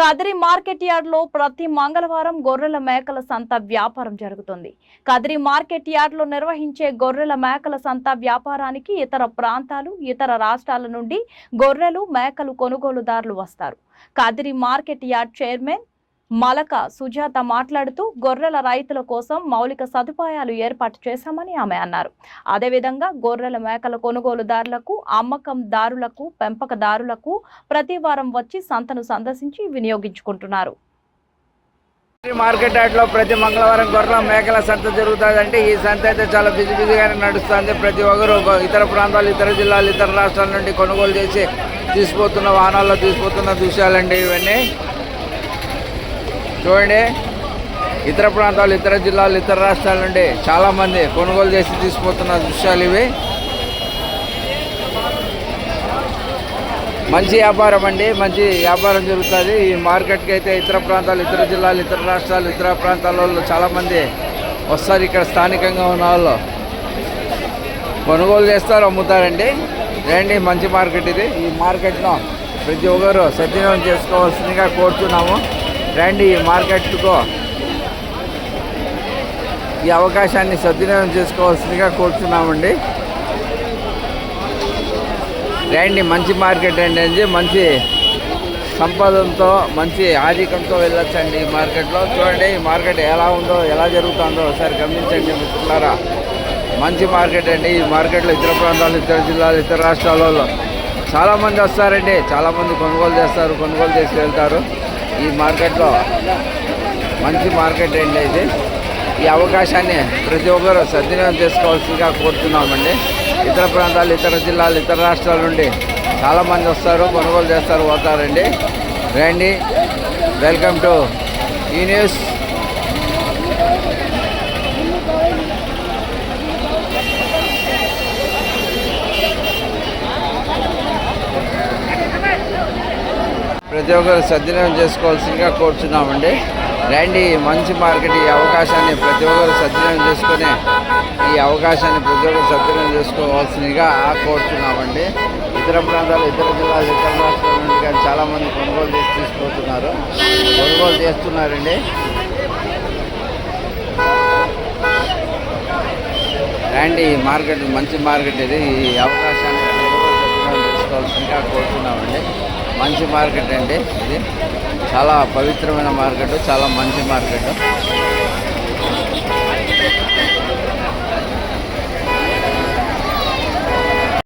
Kadiri market yard లో ప్రతి మంగళవారం గొర్రెల మేకల సంత వ్యాపారం జరుగుతుంది. కదిరి మార్కెట్ యార్డ్ లో నిర్వహించే గొర్రెల మేకల సంత వ్యాపారానికి ఇతర ప్రాంతాలు, ఇతర రాష్ట్రాల నుండి గొర్రెలు, మేకలు కొనుగోలుదారులు వస్తారు. Kadiri market yard chairman Malaka Sujatha మాట్లాడుతూ గొర్రెల రైతుల కోసం మౌలిక సదుపాయాలు ఏర్పాటు చేశామని ఆమె అన్నారు. అదేవిధంగా గొర్రెల మేకల కొనుగోలుదారులకు, అమ్మకందారులకు, పెంపకదారులకు ప్రతి వారం వచ్చి సంతను సందర్శించి వినియోగించుకుంటున్నారు. మార్కెట్ యార్డ్లో ప్రతి మంగళవారం గొర్రెల మేకల సంత జరుగుతుందంటే ఈ సంత అయితే చాలా బిజీగానే నడుస్తుంది. ప్రతి ఒక్కరు ఇతర ప్రాంతాలు, ఇతర జిల్లాలు, ఇతర రాష్ట్రాల నుండి కొనుగోలు చేసి తీసుకుపోతున్న వాహనాల్లో తీసుకుపోతున్న దృశ్యాలండి ఇవన్నీ. చూడండి, ఇతర ప్రాంతాలు, ఇతర జిల్లాలు, ఇతర రాష్ట్రాల నుండి చాలామంది కొనుగోలు చేసి తీసుకుపోతున్న దృశ్యాలు ఇవి. మంచి వ్యాపారం అండి, మంచి వ్యాపారం జరుగుతుంది ఈ మార్కెట్కి అయితే. ఇతర ప్రాంతాలు, ఇతర జిల్లాలు, ఇతర రాష్ట్రాలు, ఇతర ప్రాంతాల వాళ్ళు చాలామంది వస్తారు. ఇక్కడ స్థానికంగా ఉన్న వాళ్ళు కొనుగోలు చేస్తారు, అమ్ముతారండి. రండి, మంచి మార్కెట్ ఇది. ఈ మార్కెట్ను ప్రతి ఒక్కరు సద్వినియోగం చేసుకోవాల్సిందిగా కోరుతున్నాము. రండి, ఈ మార్కెట్కు ఈ అవకాశాన్ని సద్వినియోగం చేసుకోవాల్సిందిగా కోరుతున్నామండి. రండి, మంచి మార్కెట్ అండి, మంచి సంపదతో, మంచి ఆధికంతో వెళ్ళొచ్చండి ఈ మార్కెట్లో. చూడండి, ఈ మార్కెట్ ఎలా ఉందో, ఎలా జరుగుతుందో ఒకసారి గమనించండి మిత్రులారా. మంచి మార్కెట్ అండి. ఈ మార్కెట్లో ఇతర ప్రాంతాలు, ఇతర జిల్లాలు, ఇతర రాష్ట్రాలలో చాలామంది వస్తారండి. చాలామంది కొనుగోలు చేస్తారు, కొనుగోలు చేసి వెళ్తారు. ఈ మార్కెట్లో మంచి మార్కెట్ అండి ఇది. ఈ అవకాశాన్ని ప్రతి ఒక్కరు సద్వినియోగం చేసుకోవాల్సిందిగా కోరుతున్నామండి. ఇతర ప్రాంతాలు, ఇతర జిల్లాలు, ఇతర రాష్ట్రాల నుండి చాలామంది వస్తారు, కొనుగోలు చేస్తారు, పోతారండి. రండి, వెల్కమ్ టు ఈ న్యూస్. ప్రతి ఒక్కరు సద్వినియోగం చేసుకోవాల్సిందిగా కోరుచున్నామండి. రండి, మంచి మార్కెట్. ఈ అవకాశాన్ని ప్రతి ఒక్కరు సద్వినియోగం చేసుకుని ఈ అవకాశాన్ని ప్రతి ఒక్కరు సద్వినియోగం చేసుకోవాల్సిందిగా కోరుచున్నామండి. ఇతర ప్రాంతాలు, ఇతర జిల్లాలు, ఇతర రాష్ట్రాల నుండి కానీ చాలామంది కొనుగోలు చేసి తీసుకుపోతున్నారు, కొనుగోలు చేస్తున్నారండి. రండి, ఈ మార్కెట్ మంచి మార్కెట్ ఇది. ఈ అవకాశాన్ని ప్రతి ఒక్కరు సద్వినియోగం చేసుకోవాల్సిందిగా కోరుచున్నామండి. మంచి మార్కెట్ అండి ఇది. చాలా పవిత్రమైన మార్కెట్, చాలా మంచి మార్కెట్.